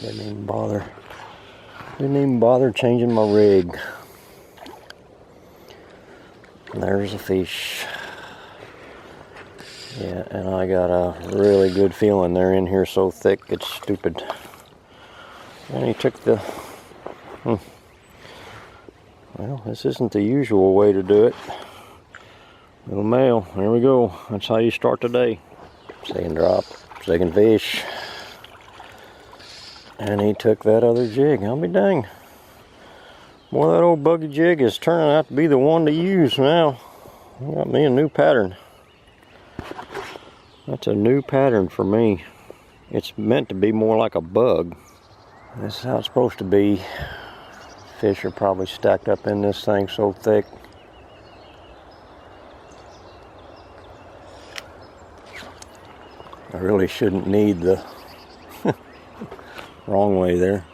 Didn't even bother changing my rig. And there's a fish. Yeah, and I got a really good feeling they're in here so thick it's stupid. And he took the... Well, this isn't the usual way to do it. Little male, there we go. That's how you start the day. Second drop, second fish. And he took that other jig. I'll be dang. Boy, that old buggy jig is turning out to be the one to use now. Got me a new pattern. That's a new pattern for me. It's meant to be more like a bug. This is how it's supposed to be. Fish are probably stacked up in this thing so thick. I really shouldn't need the wrong way there.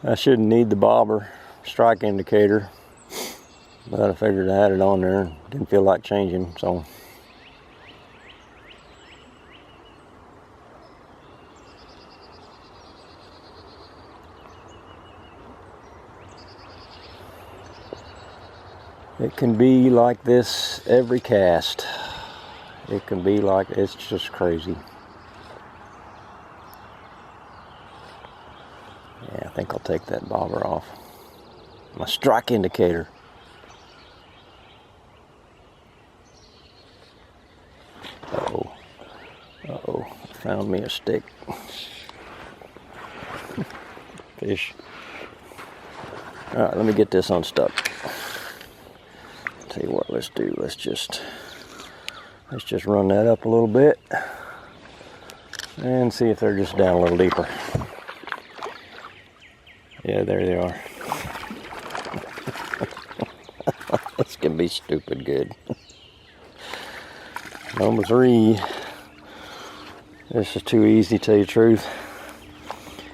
I shouldn't need the bobber strike indicator, but I figured I had it on there. Didn't feel like changing, so. It can be like this every cast. It can be like, it's just crazy. Yeah, I think I'll take that bobber off. My strike indicator. Uh-oh. Uh-oh. Found me a stick. Fish. Alright, let me get this unstuck. Tell you what, let's do. Let's just run that up a little bit and see if they're just down a little deeper. Yeah, there they are. This can be stupid good. Number 3. This is too easy, to tell you the truth.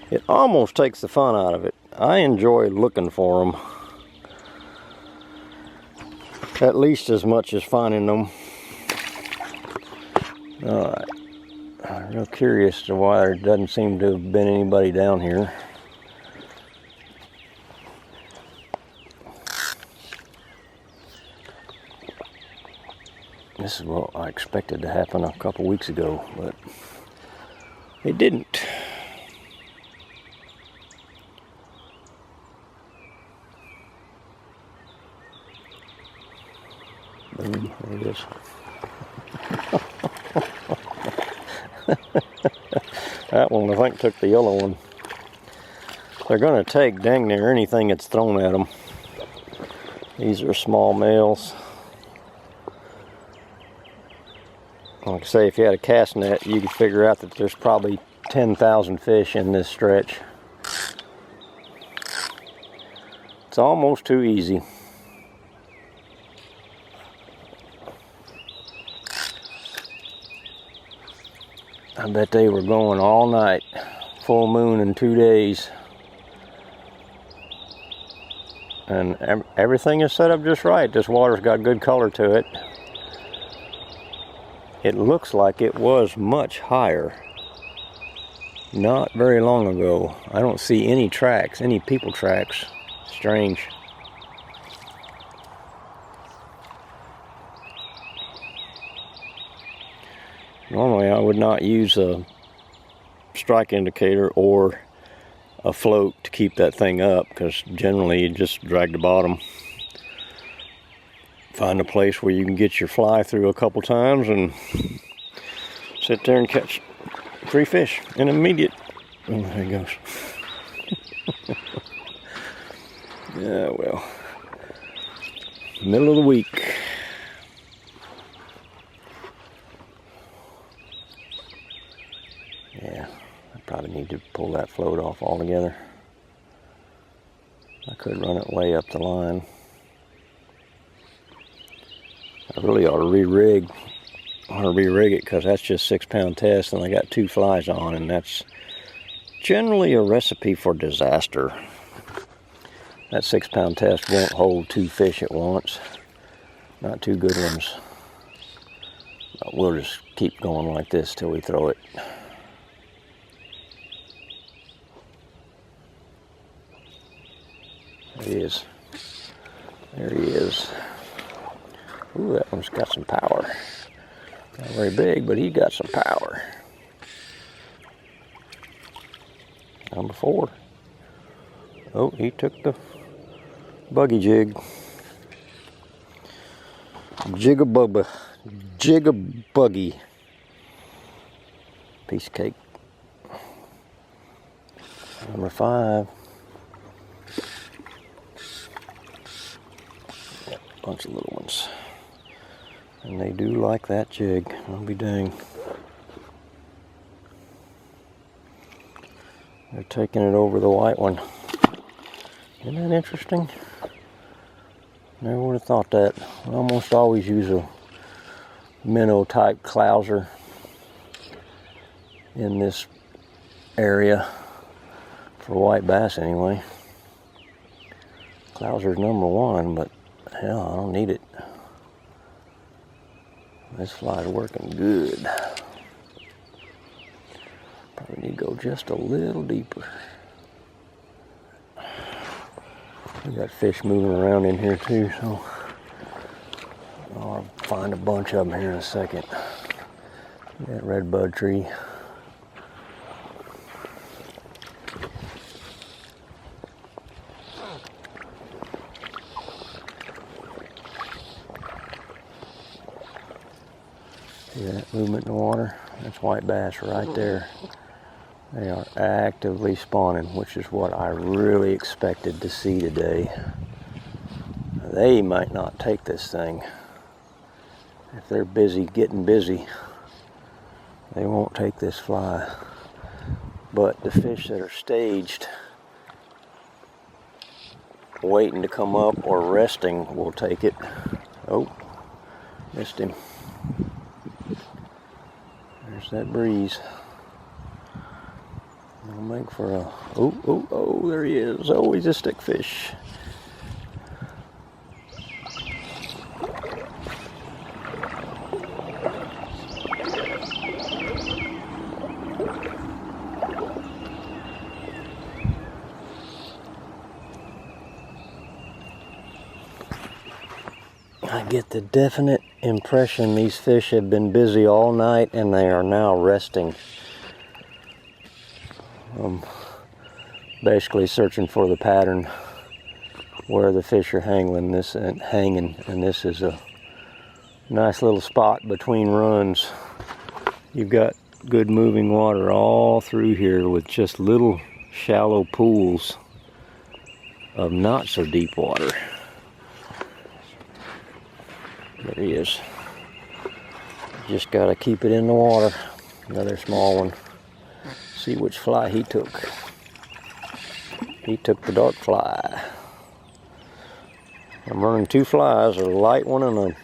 It almost takes the fun out of it. I enjoy looking for them. At least as much as finding them. Alright. I'm real curious to why there doesn't seem to have been anybody down here. This is what I expected to happen a couple weeks ago, but it didn't. Boom, there it is. That one, I think, took the yellow one. They're going to take dang near anything that's thrown at them. These are small males. Like I say, if you had a cast net, you could figure out that there's probably 10,000 fish in this stretch. It's almost too easy. I bet they were going all night. Full moon in 2 days. And everything is set up just right. This water's got good color to it. It looks like it was much higher not very long ago. I don't see any tracks, any people tracks. Strange. Normally I would not use a strike indicator or a float to keep that thing up, because generally you just drag the bottom. Find a place where you can get your fly through a couple times and sit there and catch 3 fish in immediate. Oh, there he goes. Yeah, well, middle of the week. Yeah, I probably need to pull that float off altogether. I could run it way up the line. I really ought to re-rig. I ought to re-rig it, because that's just 6-pound test and I got 2 flies on, and that's generally a recipe for disaster. That 6-pound test won't hold 2 fish at once. Not 2 good ones. But we'll just keep going like this till we throw it. is. There he is. Ooh, that one's got some power. Not very big, but he got some power. Number 4. Oh, he took the buggy jig. Jig-a-buggy. Piece of cake. Number 5. Yep, bunch of little ones. And they do like that jig. I'll be dang. They're taking it over the white one. Isn't that interesting? Never would have thought that. I almost always use a minnow type clouser in this area for white bass anyway. Clouser's number 1, but hell, I don't need it. This fly's working good. Probably need to go just a little deeper. We got fish moving around in here too, so I'll find a bunch of them here in a second. That redbud tree. See that movement in the water? That's white bass right there. They are actively spawning, which is what I really expected to see today. They might not take this thing. If they're busy getting busy, they won't take this fly. But the fish that are staged, waiting to come up or resting, will take it. Oh, missed him. There's that breeze. I'll make for a, oh, there he is. Oh, he's a stickfish. I get the definite impression these fish have been busy all night and they are now resting. Basically searching for the pattern where the fish are hanging. This is a nice little spot between runs. You've got good moving water all through here with just little shallow pools of not so deep water. There he is. Just gotta keep it in the water. Another small one. See which fly he took. He took the dark fly. I'm running 2 flies, a light one and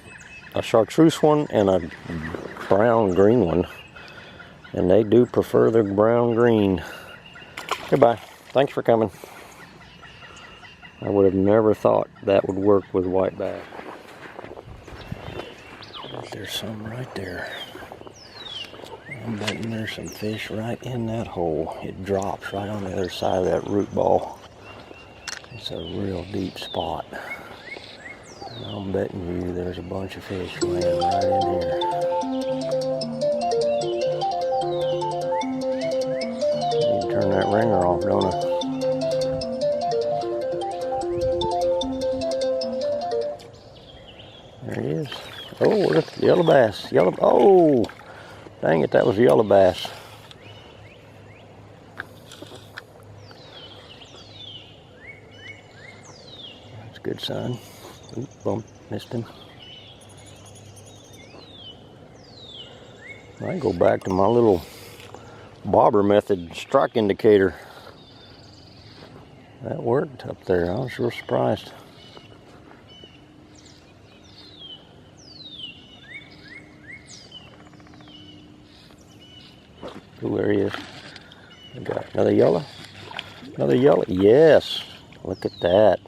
a chartreuse one and a brown green one. And they do prefer the brown green. Goodbye. Thanks for coming. I would have never thought that would work with white bass. There's some right there. I'm betting there's some fish right in that hole. It drops right on the other side of that root ball. It's a real deep spot. And I'm betting you there's a bunch of fish laying right in here. I need to turn that ringer off, don't I? There he is. Oh, look, yellow bass. Oh! Dang it, that was yellow bass. That's a good sign. Oop, bump, missed him. I go back to my little bobber method strike indicator. That worked up there. I was real surprised. Ooh, there he is. We got another yellow. Another yellow. Yes. Look at that.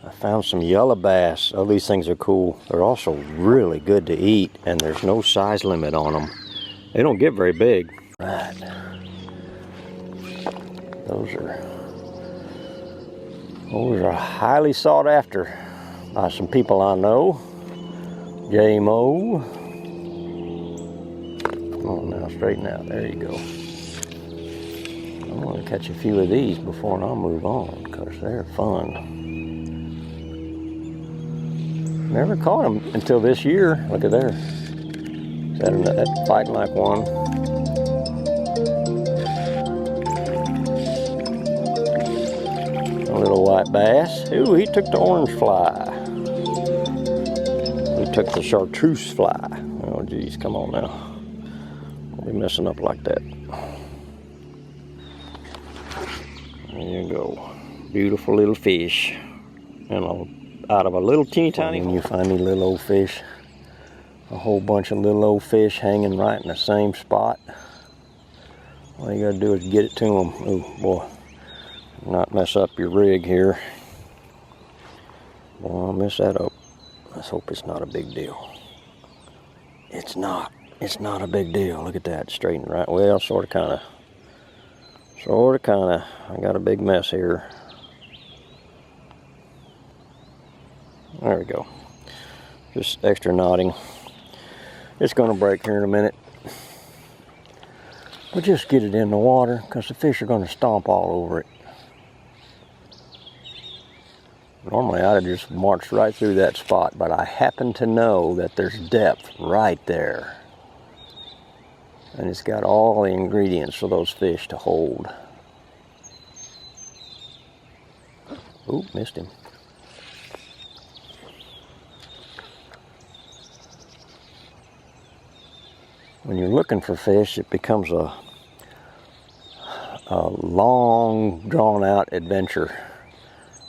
I found some yellow bass. Oh, these things are cool. They're also really good to eat, and there's no size limit on them. They don't get very big. Right. Those are Those are highly sought after by some people I know. J-Mo. Come on now, straighten out. There you go. I'm going to catch a few of these before I move on because they're fun. Never caught them until this year. Look at there. That's fighting like one. A little white bass. Ooh, he took the orange fly. He took the chartreuse fly. Oh, geez, come on now. Don't be messing up like that. There you go. Beautiful little fish. And out of a little teeny tiny. When you find these little old fish, a whole bunch of little old fish hanging right in the same spot. All you gotta do is get it to them. Oh boy, not mess up your rig here. Boy, I'll mess that up. Let's hope it's not a big deal. It's not. It's not a big deal. Look at that, straightened right. Well, sort of, kind of. I got a big mess here. There we go. Just extra knotting. It's going to break here in a minute. But just get it in the water because the fish are going to stomp all over it. Normally I'd have just marched right through that spot, but I happen to know that there's depth right there. And it's got all the ingredients for those fish to hold. Ooh, missed him. When you're looking for fish, it becomes a long, drawn-out adventure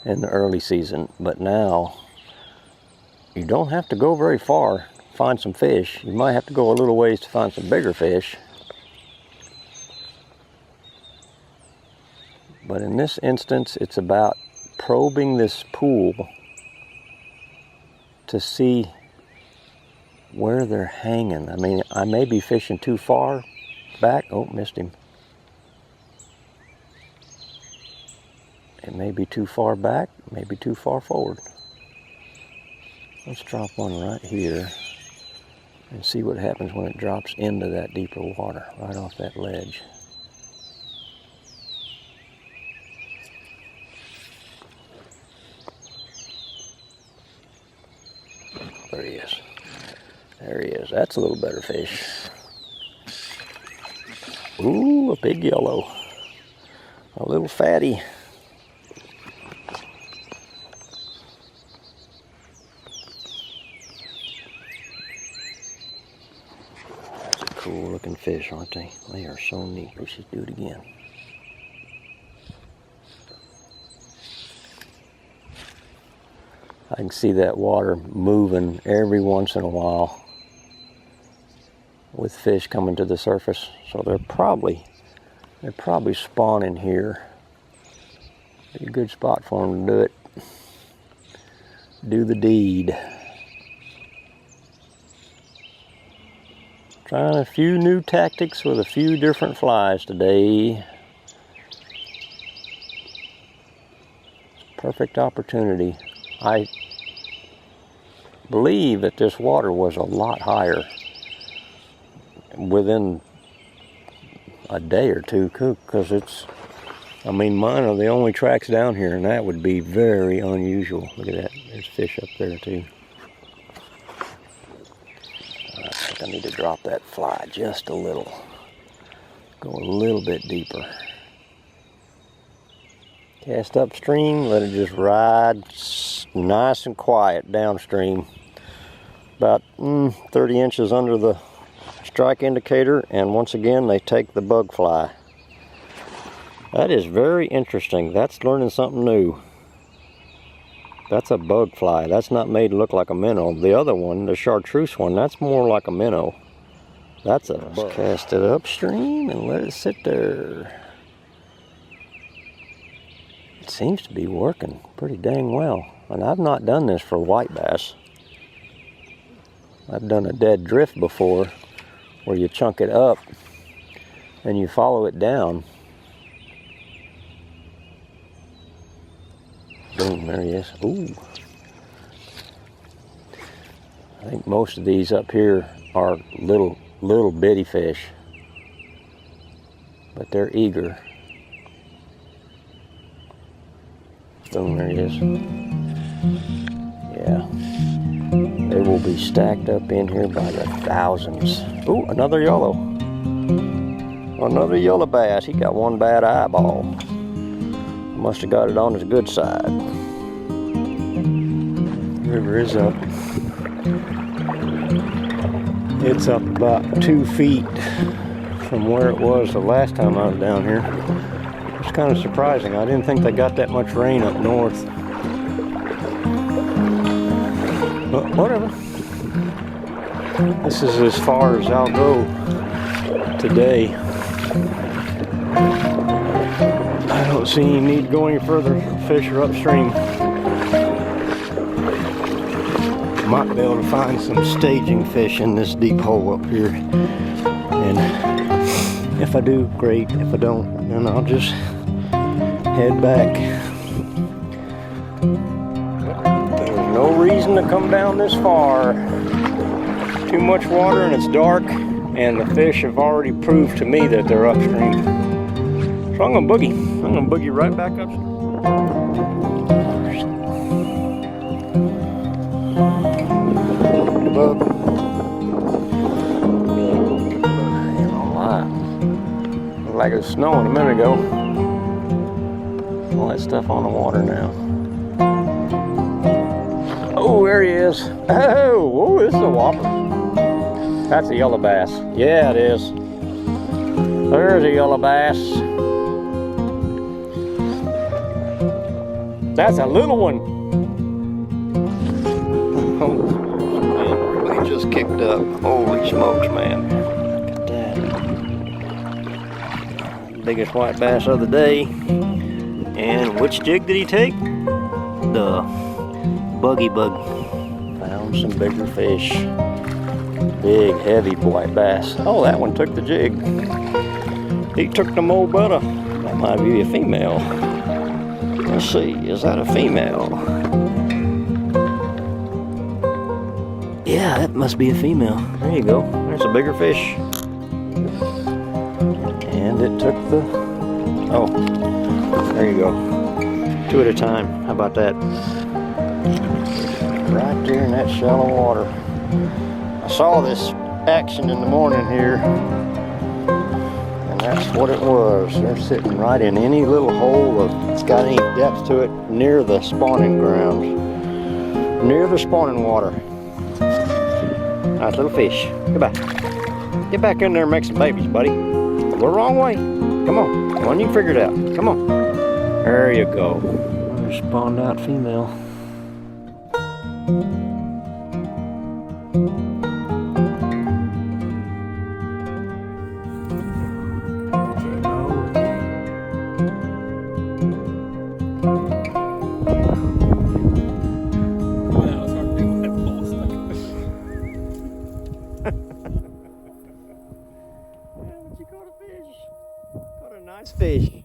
in the early season. But now, you don't have to go very far to find some fish. You might have to go a little ways to find some bigger fish. But in this instance, it's about probing this pool to see where they're hanging. I mean, I may be fishing too far back. Oh, missed him. It may be too far back, maybe too far forward. Let's drop one right here and see what happens when it drops into that deeper water, right off that ledge. There he is. There he is. That's a little better fish. Ooh, a big yellow. A little fatty. That's a cool looking fish, aren't they? They are so neat. Let's just do it again. I can see that water moving every once in a while with fish coming to the surface. So they're probably spawning here. Be a good spot for them to do it. Do the deed. Trying a few new tactics with a few different flies today. Perfect opportunity. I believe that this water was a lot higher within a day or two, because I mean, mine are the only tracks down here, and that would be very unusual. Look at that, there's fish up there too. I think I need to drop that fly just a little. Go a little bit deeper. Cast upstream, let it just ride nice and quiet downstream. About 30 inches under the strike indicator, and once again they take the bug fly. That is very interesting. That's learning something new. That's a bug fly. That's not made to look like a minnow. The other one, the chartreuse one, that's more like a minnow. That's a bug. Cast it upstream and let it sit there. It seems to be working pretty dang well. And I've not done this for white bass. I've done a dead drift before where you chunk it up and you follow it down. Boom, there he is. Ooh. I think most of these up here are little bitty fish, but they're eager. Boom, there he is. Yeah. They will be stacked up in here by the thousands. Ooh, another yellow. Another yellow bass. He got one bad eyeball. Must have got it on his good side. River is up. It's up about 2 feet from where it was the last time I was down here. It's kind of surprising. I didn't think they got that much rain up north. But whatever. This is as far as I'll go today. I don't see any need to go any further. Fish are upstream. Might be able to find some staging fish in this deep hole up here. And if I do, great. If I don't, then I'll just head back. There's no reason to come down this far. Too much water and it's dark, and the fish have already proved to me that they're upstream. So I'm gonna boogie. I'm gonna boogie right back upstream. Bub. Ain't no lie. Looked like it was snowing a minute ago. All that stuff on the water now. Oh, there he is. Oh, this is a whopper. That's a yellow bass. Yeah, it is. There's a yellow bass. That's a little one. Oh, man, they just kicked up. Holy smokes, man. Look at that. Biggest white bass of the day. And which jig did he take? The buggy bug. Found some bigger fish. Big, heavy white bass. Oh, that one took the jig. He took the old butter. That might be a female. Let's see, is that a female? Yeah, that must be a female. There you go. There's a bigger fish. And it took the... Oh, there you go. 2 at a time. How about that? Right there in that shallow water. I saw this action in the morning here, and that's what it was. They're sitting right in any little hole that's got any depth to it near the spawning grounds, near the spawning water. Nice little fish. Goodbye. Get back in there and make some babies, buddy. Go the wrong way. Come on. Come on, you can figure it out. Come on. There you go. Another spawned out female. But you caught a fish. Caught a nice fish.